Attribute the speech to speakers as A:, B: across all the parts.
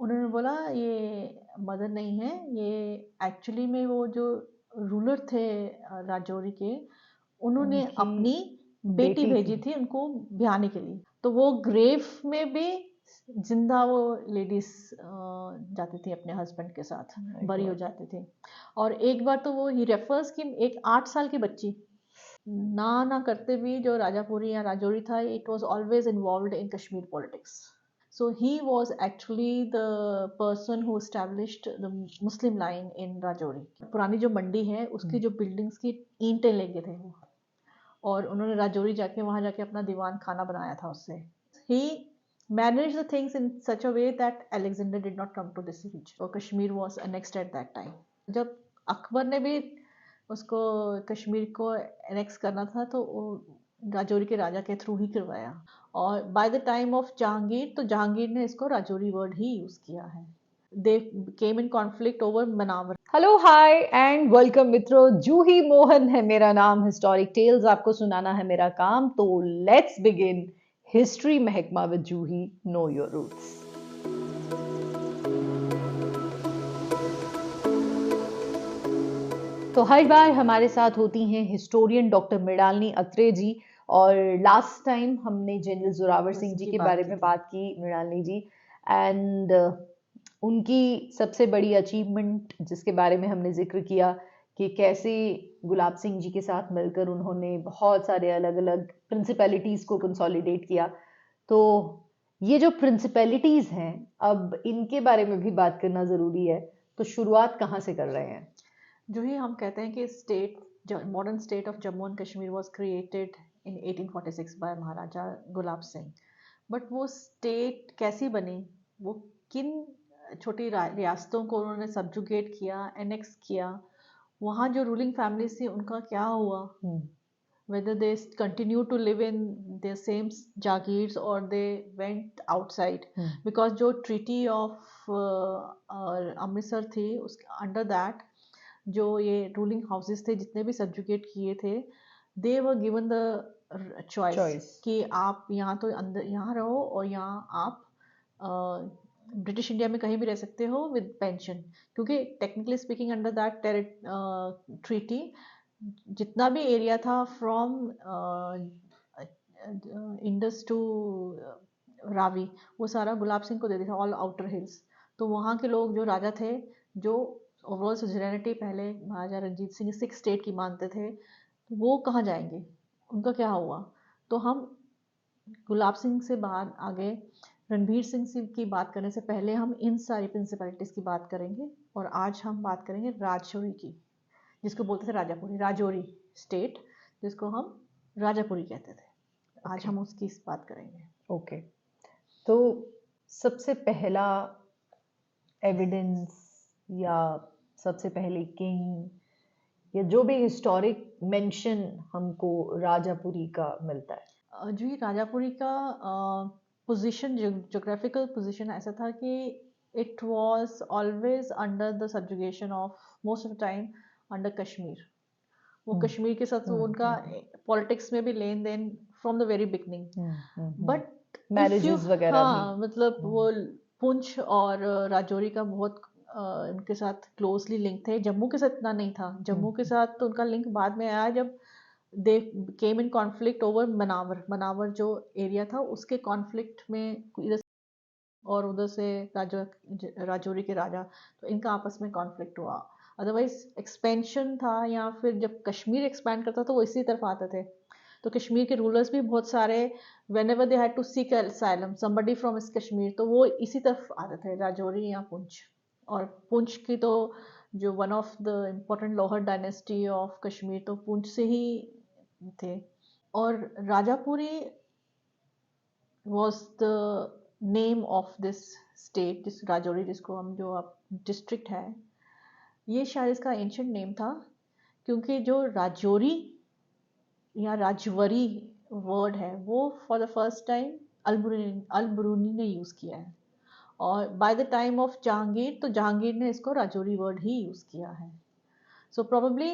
A: उन्होंने बोला ये मदर नहीं है, ये एक्चुअली में वो जो रूलर थे राजौरी के, उन्होंने
B: उनकी
A: अपनी बेटी
B: बेटी
A: भेजी
B: थी।
A: थी उनको ब्याहने के लिए। तो वो ग्रेव में भी जिंदा वो लेडीज जाती थी अपने हस्बैंड के साथ,
B: My
A: बरी हो
B: God.
A: जाती थी। और एक बार तो वो ही रेफर्स की एक 8 साल की बच्ची ना करते भी जो राजापुरी या राजौरी था, it was always involved in Kashmir politics. So he was actually the person who established the Muslim line in Rajouri. पुरानी जो मंडी है उसकी जो बिल्डिंग्स की ईंटें लेके थे वो, और उन्होंने राजौरी जाके वहां जाके अपना दीवान खाना बनाया था उससे। He managed the things in such a way that Alexander did not come to this region. So Kashmir was annexed at that time. जब अकबर ने भी उसको कश्मीर को एनेक्स करना था तो वो राजौरी के राजा के थ्रू ही करवाया। और bye the time of Jahangir, तो जहांगीर ने इसको राजौरी वर्ड ही यूज किया है। They came in conflict over Manawar.
B: Hello hi and welcome मित्रों, जूही मोहन है मेरा नाम। हिस्टोरिक टेल्स आपको सुनाना है मेरा काम, तो let's begin history Mahakma with Juhi, know your roots. तो हर बार हमारे साथ होती हैं हिस्टोरियन डॉक्टर मृणालिनी अत्रे जी, और लास्ट टाइम हमने जनरल जोरावर सिंह जी के बारे में बात की मृणालिनी जी, एंड उनकी सबसे बड़ी अचीवमेंट जिसके बारे में हमने जिक्र किया कि कैसे गुलाब सिंह जी के साथ मिलकर उन्होंने बहुत सारे अलग अलग प्रिंसिपैलिटीज़ को कंसोलिडेट किया। तो ये जो प्रिंसिपैलिटीज़ हैं, अब इनके बारे में भी बात करना ज़रूरी है। तो शुरुआत कहाँ से कर रहे हैं?
A: जो ही हम कहते हैं कि state, modern state of Jammu and Kashmir was created in 1846 by Maharaja Gulab Singh. But वो स्टेट कैसी बनी, वो किन छोटी रियासतों को उन्होंने सब्जुगेट किया, एनेक्स किया, वहाँ जो रूलिंग फैमिलीज थी उनका क्या हुआ, whether they continue to live in their same jagirs or they went outside. Because जो treaty of अमृतसर थी उस अंडर दैट जो ये रूलिंग हाउसेस थे जितने भी सब्जुगेट किए थे, दे वर गिवन द चॉइस कि आप यहाँ तो अंदर यहाँ रहो और यहाँ आप ब्रिटिश इंडिया में कहीं भी रह सकते हो विद पेंशन। क्योंकि technically speaking under that treaty जितना भी एरिया था फ्रॉम इंडस टू रावी, वो सारा गुलाब सिंह को दे दिया था, ऑल आउटर हिल्स। तो वहाँ के लोग जो राजा थे, जो ओवरऑल सुजरेनिटी पहले महाराजा रंजीत सिंह 6 स्टेट की मानते थे, वो कहाँ जाएंगे, उनका क्या हुआ। तो हम गुलाब सिंह से बाहर आगे रणबीर सिंह की बात करने से पहले हम इन सारी प्रिंसिपलिटीज़ की बात करेंगे। और आज हम बात करेंगे राजौरी की, जिसको बोलते थे राजापुरी, राजौरी स्टेट जिसको हम राजापुरी कहते थे। आज हम उसकी बात करेंगे।
B: ओके, तो सबसे पहला एविडेंस या सबसे पहले किंग या जो भी हिस्टोरिक मेंशन हमको राजापुरी का मिलता है?
A: जी, राजापुरी का पोजीशन, ज्योग्राफिकल पोजीशन ऐसा था कि it was always under the subjugation of most of the time under Kashmir. वो कश्मीर के साथ वो उनका पॉलिटिक्स में भी लेन देन from the very beginning. But
B: marriages वगैरह भी।
A: हाँ, मतलब वो पुंछ और राजौरी का बहुत उनके साथ क्लोजली लिंक थे। जम्मू के साथ इतना नहीं था, जम्मू के साथ तो उनका लिंक बाद में आया जब they came in conflict over Manawar. Manawar जो एरिया था उसके कॉन्फ्लिक्ट में इधर और उधर से राजौरी के राजा, तो इनका आपस में कॉन्फ्लिक्ट हुआ। अदरवाइज एक्सपेंशन था, या फिर जब कश्मीर एक्सपैंड करता था वो इसी तरफ आते थे। तो कश्मीर के रूलर्स भी बहुत सारे, whenever they had to seek asylum somebody from Kashmir, तो वो इसी तरफ आते थे, राजौरी या पुंछ। और पुंछ की तो जो one of the important lower dynasty of Kashmir तो पुंछ से ही थे। और Rajapuri was the name of this state, जिस राजौरी जिसको हम जो अब डिस्ट्रिक्ट है, ये शायद इसका एंशिएंट नेम था। क्योंकि जो राजौरी या राजवरी वर्ड है वो for the first time Al-Biruni ने यूज़ किया है। और bye the time of Jahangir, तो जहांगीर ने इसको राजौरी वर्ड ही यूज़ किया है। सो प्रोबेबली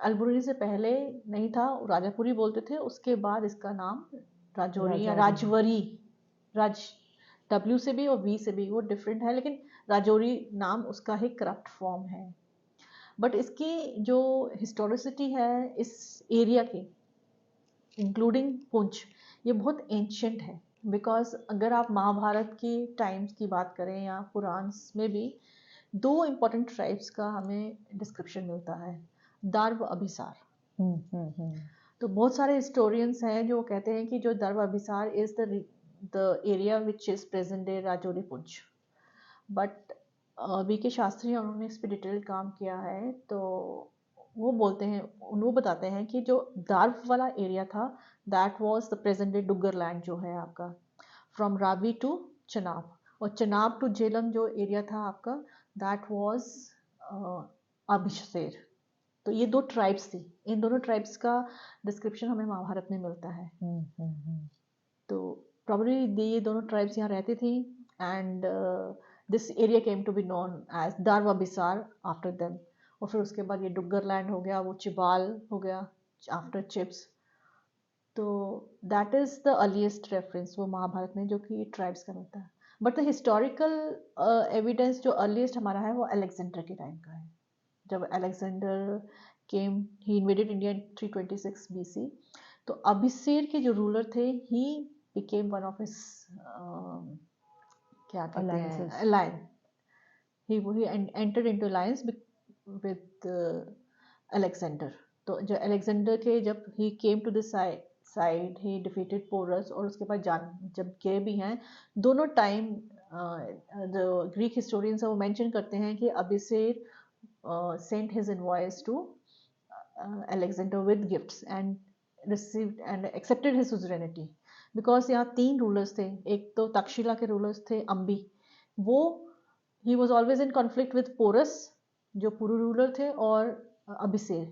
A: अल-बरूनी से पहले नहीं था, राजापुरी बोलते थे, उसके बाद इसका नाम राजौरी या राजवरी, राज W से भी और V से भी वो डिफरेंट है, लेकिन राजौरी नाम उसका ही करप्ट फॉर्म है। बट इसकी जो हिस्टोरिसिटी है इस एरिया की, इंक्लूडिंग पुंछ, ये बहुत एंशंट है। बिकॉज अगर आप महाभारत की टाइम्स की बात करें या पुराण्स में भी दो इम्पोर्टेंट ट्राइब्स का हमें डिस्क्रिप्शन मिलता है, दार्व अभिसार। तो बहुत सारे हिस्टोरियंस हैं जो कहते हैं कि जो Darva Abhisar is the area which is present day Rajouri Poonch. But B K Shastri उन्होंने इस पर डिटेल काम किया है, तो वो बोलते हैं, वो बताते हैं कि जो दार्व वाला एरिया था that was the present day Duggar land जो है आपका, फ्रॉम रावी टू चनाब, और चनाब टू जेलम जो एरिया था आपका दैट वाज अभिशेर। तो ये दो ट्राइब्स थी, इन दोनों ट्राइब्स का डिस्क्रिप्शन हमें महाभारत में मिलता है। तो प्रॉब्ली ये दोनों ट्राइब्स यहाँ रहती थी, and this area came to be known as Darva Bisar after them. और फिर उसके बाद ये डुग्गर लैंड हो गया, वो चिबाल हो गया आफ्टर चिप्स। तो that is the earliest reference वो महाभारत में जो कि ट्राइब्स का मिलता है। बट द हिस्टोरिकल एविडेंस जो अर्लीस्ट हमारा है वो अलेक्जेंडर के टाइम का है। जब Alexander came, he invaded India in 326 BC। तो अभिसेर के जो रूलर थे, ही became one of his क्या कहते हैं, alliance. He entered into alliance with Alexander. तो जो अलेक्जेंडर के जब he came to this side, he defeated Porus, और उसके बाद जब गए भी हैं दोनों टाइम, जो ग्रीक हिस्टोरियंस है वो मेंशन करते हैं कि अभिसेर sent his envoys to Alexander with gifts and received and accepted his suzerainty. Because यहाँ तीन रूलर्स थे, एक तो तक्षशिला के रूलर्स थे अम्बी, वो ही was always in conflict with Porus जो पुरु रूलर थे, और अभिसेर।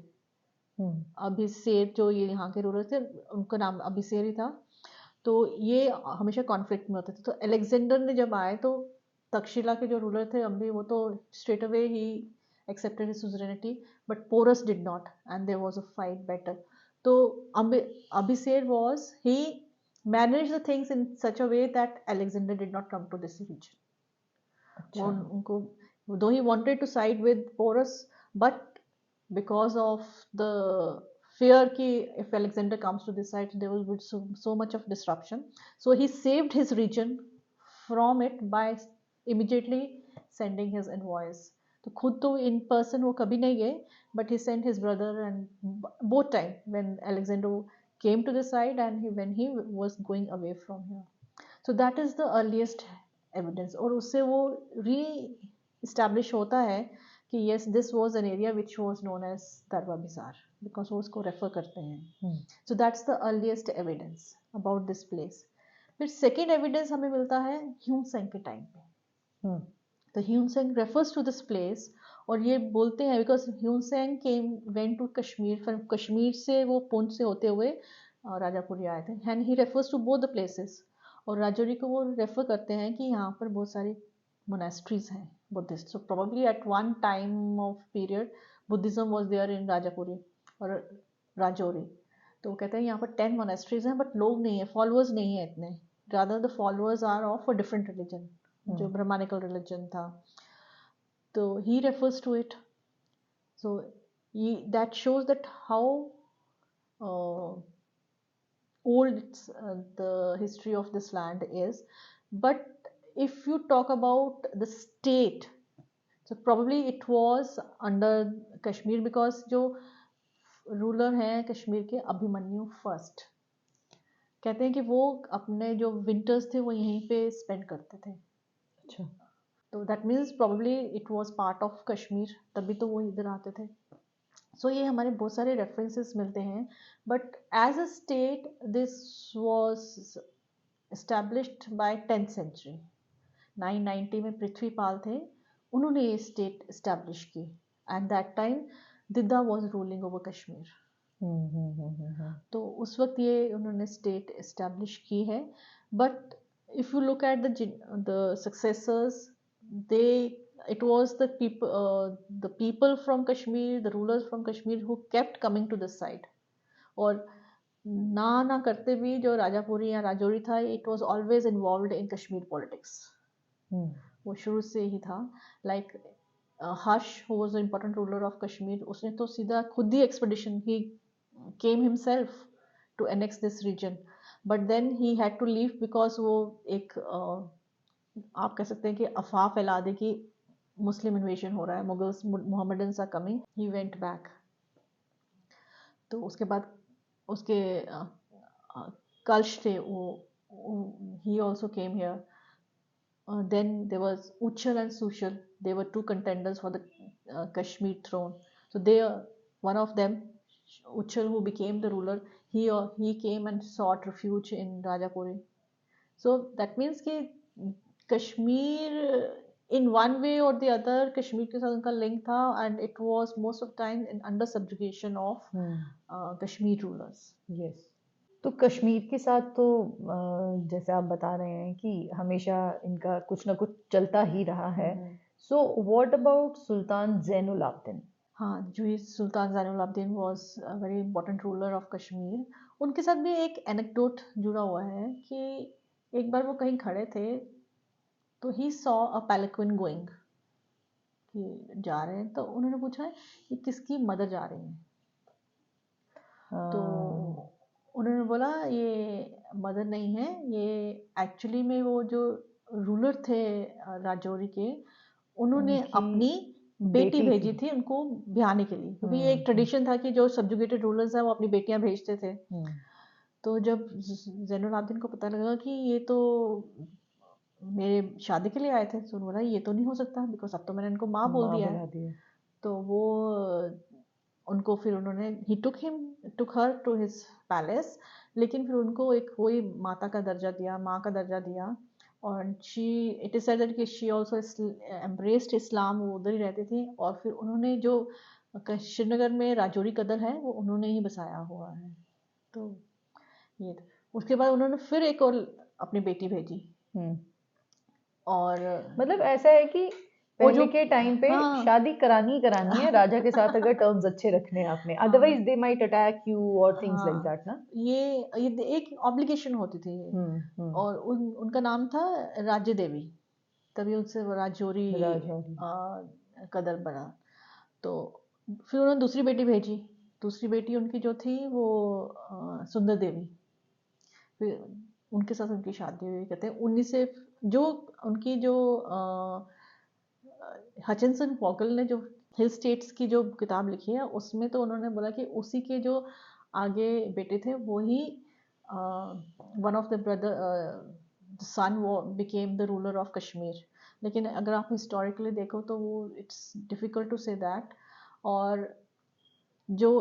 A: अभिसेर जो ये यहाँ के रूलर थे उनका नाम अभिसेर ही था। तो ये हमेशा कॉन्फ्लिक्ट में होते थे। तो अलेक्जेंडर ने जब आए तो तक्षशिला के जो रूलर थे अम्बी, वो तो straight away he accepted his suzerainty, but Porus did not, and there was a fight battle. So Abhiser he managed the things in such a way that Alexander did not come to this region. उनको, though he wanted to side with Porus, but because of the fear कि if Alexander comes to this side there will be so much of disruption, so he saved his region from it by immediately sending his envoys. तो खुद तो in person वो कभी नहीं गए, but he sent his brother and both time when Alexander came to the side and when he was going away from here. So that is the earliest evidence, और उससे वो री इस्टेब्लिश होता है कि yes this was an area which was known as Darva Bisar, because वो उसको refer करते हैं। So that's the earliest evidence about this place. फिर सेकेंड एविडेंस हमें मिलता है ह्यूनसेंग के टाइम पे। तो Hiuen Tsang refers to this place, और ये बोलते हैं because Hiuen Tsang came went to Kashmir, from Kashmir से वो पुंछ से होते हुए राजापुरी आए थे, and he refers to both the places. और राजौरी को वो रेफर करते हैं कि यहाँ पर बहुत सारी मोनेस्ट्रीज हैं Buddhist. So probably at one time of period Buddhism was there in Rajapuri और राजौरी। तो वो कहते हैं यहाँ पर 10 मोनेस्ट्रीज हैं, बट लोग नहीं है, फॉलोअर्स नहीं है इतने, rather the followers are of a different religion, जो ब्रह्मानिकल रिलीजन था। तो he refers to it. So that shows that how old the history of this land is. But if you talk about the state, so probably it was under Kashmir, because जो ruler हैं कश्मीर के Abhimanyu first, कहते हैं कि वो अपने जो winters थे वो यहीं पे स्पेंड करते थे। अच्छा, तो that means probably it was part of Kashmir, तभी तो वो इधर आते थे। सो ये हमारे बहुत सारे रेफरेंसेस मिलते हैं, but as a state this was established by 10th century. 990 में पृथ्वीपाल थे, उन्होंने ये स्टेट एस्टैब्लिश की, and that time Didda was ruling over Kashmir. तो उस वक्त ये उन्होंने स्टेट एस्टैब्लिश की है। But if you look at the successors, it was the people from Kashmir, the rulers from Kashmir who kept coming to this side, और ना करते भी जो राजापुरी या राजौरी था, it was always involved in Kashmir politics. वो शुरू से ही था। Like Harsh who was the important ruler of Kashmir, उसने तो सीधा खुद ही expedition, he came himself to annex this region, but then he had to leave because वो एक आप कह सकते हैं कि अफवाह फैला दे कि मुस्लिम इन्वेशन हो रहा है, Mughals Mohammedans are coming, he went back. तो उसके बाद उसके कल्श थे वो, he also came here. Then there was Uchal and Sushal. They were two contenders for the Kashmir throne. So they, one of them, Uchal, who became the ruler, he came and sought refuge in Rajapuri. So that means कि Kashmir in one way or the other Kashmir के साथ उनका link था, and it was most of time in under subjugation of Kashmir rulers.
B: Yes. तो कश्मीर के साथ तो जैसे आप बता रहे हैं कि हमेशा इनका कुछ ना कुछ चलता ही रहा है। So what about Sultan Zainul Abidin?
A: हाँ, जो ये Sultan Zainul Abidin was a very important ruler of Kashmir. उनके साथ भी एक एनेक्डोट जुड़ा हुआ है कि एक बार वो कहीं खड़े थे तो ही सॉ अ पैलिक्विन गोइंग, कि जा रहे हैं, तो उन्होंने पूछा कि किसकी मदर जा रही है। तो उन्होंने बोला ये मदर नहीं है, ये एक्चुअली में वो जो रूलर थे राजौरी के, उन्होंने अपनी बेटी भेजी थी उनको ब्याहने के लिए, क्योंकि ये एक ट्रेडिशन था कि जो सब्जुगेटेड रूलर्स हैं वो अपनी बेटियां भेजते थे। तो जब ज़ैनुल आब्दीन को पता लगा कि ये तो मेरे शादी के लिए आए थे, तो बोला ये तो नहीं हो सकता, बिकॉज अब तो मैंने इनको माँ बोल दिया है। तो वो उनको फिर उन्होंने ही टुक हर टू हिज पैलेस, लेकिन फिर उनको एक वही माता का दर्जा दिया, माँ का दर्जा दिया। और शी इट इज सेड कि शी आल्सो एम्ब्रेस्ड इस्लाम, वो उधर ही रहती थी। और फिर उन्होंने जो श्रीनगर में राजौरी कदर है वो उन्होंने ही बसाया हुआ है। तो ये उसके बाद उन्होंने फिर एक और अपनी बेटी भेजी। और
B: मतलब ऐसा है कि पहले के टाइम पे शादी करानी है राजा के साथ, अगर टर्म्स अच्छे रखने हैं आपने, otherwise they might attack you और थिंग्स लाइक दैट ना।
A: ये एक ऑब्लिगेशन होती थी। और उनका नाम था राज्य देवी, तभी उनसे राजौरी कदर बना। तो फिर उन्होंने दूसरी बेटी भेजी। दूसरी बेटी उनकी जो थी वो सुंदर देवी, फिर उनके साथ उनकी शादी हुई। कहते हैं 19 से जो उनकी जो हचिंसन वॉगल ने जो हिल स्टेट्स की जो किताब लिखी है उसमें तो उन्होंने बोला कि उसी के जो आगे बेटे थे वो ही one of the brother son वो became the ruler of Kashmir. लेकिन अगर आप हिस्टोरिकली देखो तो वो it's difficult to say that. और जो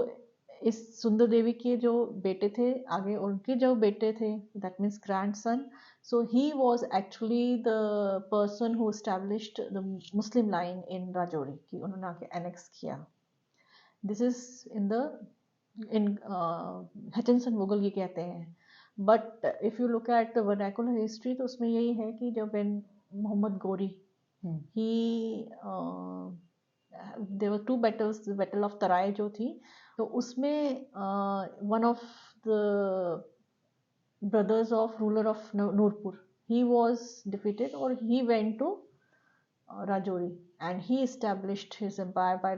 A: इस सुंदर देवी के जो बेटे थे आगे, उनके जो बेटे थे, that means grandson, so he was actually the person who established the Muslim line in Rajouri, कि उन्होंने आके annex किया। This is in Hutchinson Vogel ये कहते हैं। But if you look at the vernacular history तो उसमें यही है कि जब Mohammad Ghori he there were two battles, the battle of तराई जो थी, तो उसमें one of the brothers of ruler of Nurpur, he was defeated or he went to Rajouri and he established his empire by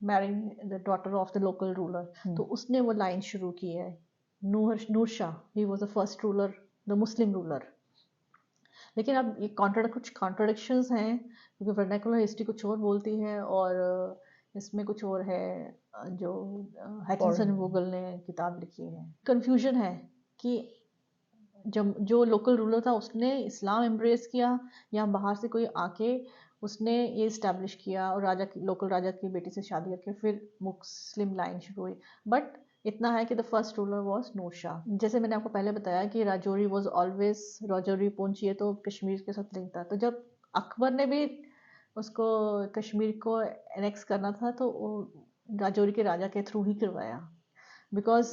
A: marrying the daughter of the local ruler. तो उसने वो line शुरू की है, नूर Shah, he was the first ruler, the Muslim ruler. लेकिन अब ये कुछ कॉन्ट्रडिक्शंस हैं, क्योंकि वर्नाकुलर हिस्ट्री कुछ और बोलती है और इसमें कुछ और है जो हचिंसन वोगल ने किताब लिखी है। कंफ्यूजन है कि जब जो लोकल रूलर था उसने इस्लाम एम्ब्रेस किया या बाहर से कोई आके उसने ये इस्टेब्लिश किया और लोकल राजा की बेटी से शादी करके फिर मुस्लिम लाइन शुरू हुई। बट इतना है कि द फर्स्ट रूलर वाज नूर शाह। जैसे मैंने आपको पहले बताया कि राजौरी वाज ऑलवेज, राजौरी पहुंची है तो कश्मीर के साथ लिंक था। तो जब अकबर ने भी उसको कश्मीर को एनेक्स करना था तो राजौरी के राजा के थ्रू ही करवाया, because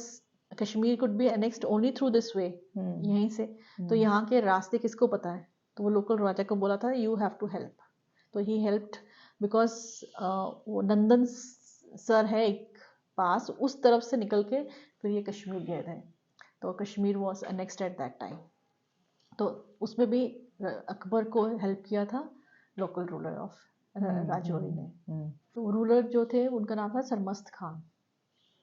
A: Kashmir could be annexed only through this way, यहीं से। तो यहाँ के रास्ते किसको पता है, तो वो लोकल राजा को बोला था यू हैव टू हेल्प। तो ही हेल्प्ड बिकॉज वो नंदन सर है एक पास, उस तरफ से निकल के फिर ये कश्मीर गए थे, तो Kashmir was annexed at that time. तो उसमें भी अकबर को हेल्प किया था लोकल रूलर ऑफ राजौरी ने। तो रूलर जो थे उनका नाम था Sarmast Khan,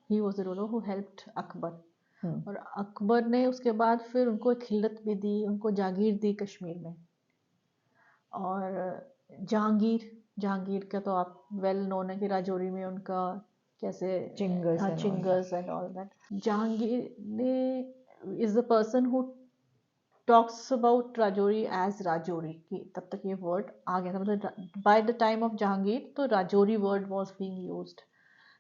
A: he was the ruler who helped Akbar. और अकबर ने उसके बाद फिर उनको एक खिल्लत भी दी, उनको जागीर दी कश्मीर में। और जहांगीर का तो आप वेल नोन है कि राजौरी में उनका कैसे changes and all that. Jahangir ने is the person who talks about Rajouri as Rajouri, कि तब तक ये वर्ड आ गया था, मतलब by the time of Jahangir तो Rajouri word was being used.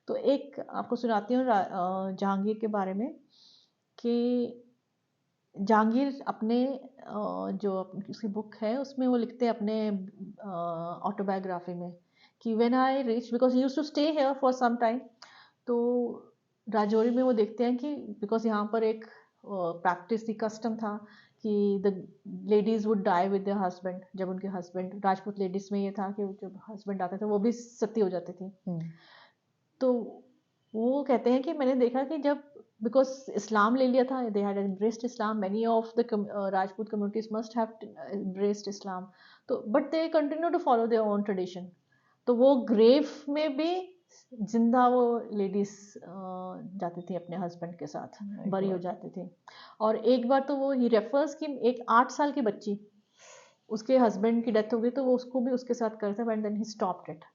A: तो एक आपको सुनाती हूँ जहांगीर के बारे में, कि जहांगीर अपने जो उसकी बुक है उसमें वो लिखते हैं अपने ऑटोबायोग्राफी में कि when I reach, because he used to stay here for some time, तो राजौरी में वो देखते हैं कि बिकॉज यहाँ पर एक प्रैक्टिस थी, कस्टम था कि the ladies would die with their husband. जब उनके हस्बैंड, राजपूत लेडीज में ये था कि जब हस्बैंड आते थे वो भी सती हो जाती थी। तो वो कहते हैं कि मैंने देखा कि जब, बिकॉज इस्लाम ले लिया था, they had embraced Islam, many of the Rajput communities must have embraced Islam, तो but they continue to follow their own tradition. तो वो ग्रेव में भी जिंदा वो लेडीज जाती थी अपने हस्बैंड के साथ, बरी हो जाती थी। और एक बार तो वो ही रेफर्स कि एक 8 साल की बच्ची, उसके हस्बैंड की डेथ हो गई तो वो उसको भी उसके साथ करते, but then he stopped it.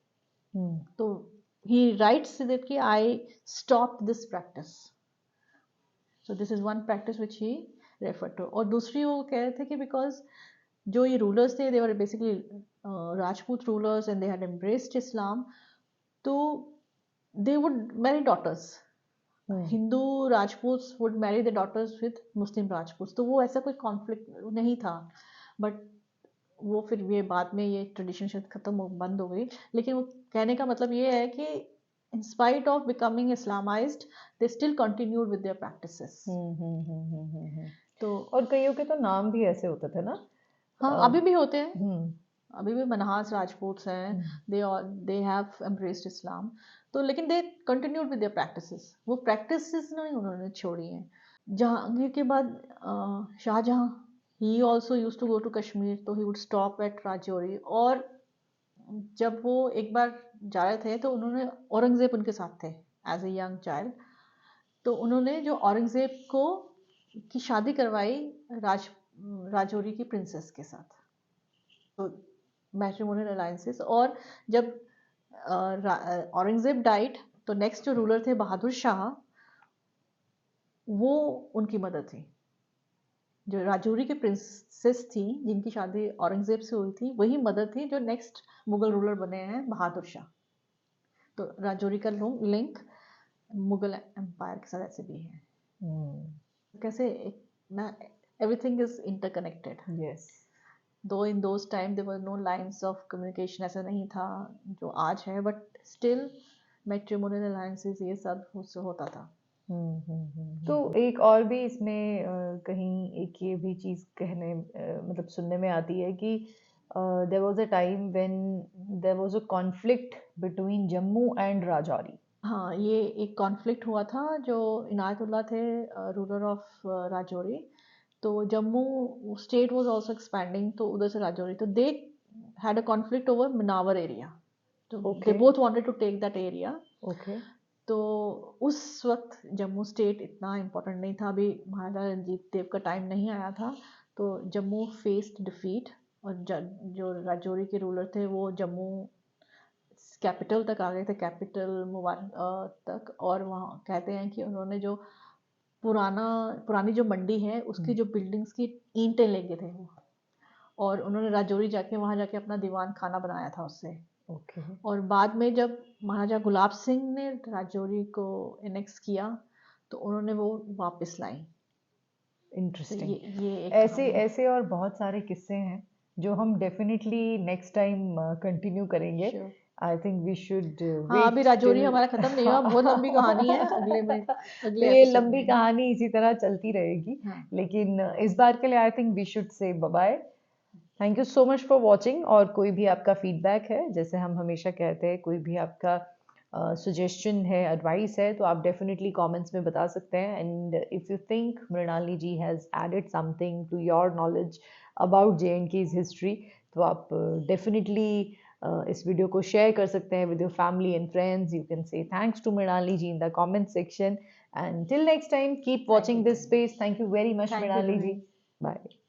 A: तो he writes that I stopped this practice. So this is one practice which he referred to. और दूसरी वो कह रहे थे कि because जो ये rulers थे, they were basically Rajput rulers and they had embraced Islam, तो they would marry daughters. Hindu Rajputs would marry their daughters with Muslim Rajputs, तो वो ऐसा कोई conflict नहीं था। But वो फिर ये बाद में ये ट्रेडिशन शायद खत्म बंद हो गई, लेकिन वो कहने का मतलब ये है कि in spite of becoming Islamized, they still continued with their practices.
B: तो और कईयों के तो नाम भी ऐसे होते थे ना?
A: हाँ, अभी भी होते हैं, अभी भी मनहास राजपूत हैं, they have embraced Islam, तो लेकिन they continued with their practices, वो practices नहीं उन्होंने छोड़ी हैं। जहांगीर के बाद Shahjahan, he also used to go to Kashmir, तो he would stop at Rajouri। और जब वो एक बार जा रहे थे तो उन्होंने, औरंगजेब उनके साथ थे एज ए यंग चाइल्ड, तो उन्होंने जो औरंगजेब को की शादी करवाई राजौरी की प्रिंसेस के साथ, तो मैट्रिमोनियल अलायंसेस। और जब औरंगजेब डाइड तो नेक्स्ट जो रूलर थे बहादुर शाह, वो उनकी मदर थी। जो राजौरी की प्रिंसेस थी जिनकी शादी औरंगजेब से हुई थी, वही मदर थी जो नेक्स्ट मुगल रूलर बने हैं बहादुर शाह। तो राजौरी का लिंक मुगल एम्पायर के साथ ऐसे भी है। कैसे ना, everything is interconnected. Yes, though in those time there were no lines of communication, ऐसा नहीं था जो आज है, बट स्टिल मैट्रिमोनियल अलायंसेस ये सब उससे होता था।
B: तो एक और भी इसमें कहीं एक ये भी चीज़ कहने मतलब सुनने में आती है कि there was a time when there was a conflict between Jammu and Rajouri.
A: हाँ, ये एक कॉन्फ्लिक्ट हुआ था, जो इनायतुल्लाह थे रूलर ऑफ राजौरी, तो Jammu state was also expanding, तो उधर से राजौरी, तो they had a conflict over Manawar area, तो they both wanted to take that area. तो उस वक्त जम्मू स्टेट इतना इम्पोर्टेंट नहीं था, अभी महाराजा रंजीत देव का टाइम नहीं आया था, तो जम्मू फेस्ड डिफीट। और जो राजौरी के रूलर थे वो जम्मू कैपिटल तक आ गए थे, कैपिटल तक। और वहाँ कहते हैं कि उन्होंने जो पुरानी जो मंडी है उसकी जो बिल्डिंग्स की ईंटें लेके थे वो, और उन्होंने राजौरी जाके वहाँ जाके अपना दीवान खाना बनाया था उससे। और बाद में जब महाराजा गुलाब सिंह ने राजौरी को एनेक्स किया तो उन्होंने वो वापस लाई।
B: इंटरेस्टिंग।
A: ये
B: ऐसे और बहुत सारे किस्से हैं जो हम डेफिनेटली नेक्स्ट टाइम कंटिन्यू करेंगे। आई थिंक वी शुड
A: हाँ, अभी राजौरी हमारा खत्म नहीं हुआ, बहुत लंबी कहानी है, अगले
B: ये लंबी कहानी इसी तरह चलती रहेगी। लेकिन इस बार के लिए I think we should say bye bye. Thank you so much for watching. और कोई भी आपका फीडबैक है, जैसे हम हमेशा कहते हैं, कोई भी आपका सजेशन है, एडवाइस है, तो आप डेफिनेटली कमेंट्स में बता सकते हैं. And if you think Mrinalini ji has added something to your knowledge about JNK's history, तो आप डेफिनेटली इस वीडियो को शेयर कर सकते हैं with your family and friends. You can say thanks to Mrinalini ji in the comment section. And till next time, keep watching this space. Thank you very much,
A: Thank you,
B: Mrinalini ji.
A: Jimmy.
B: Bye.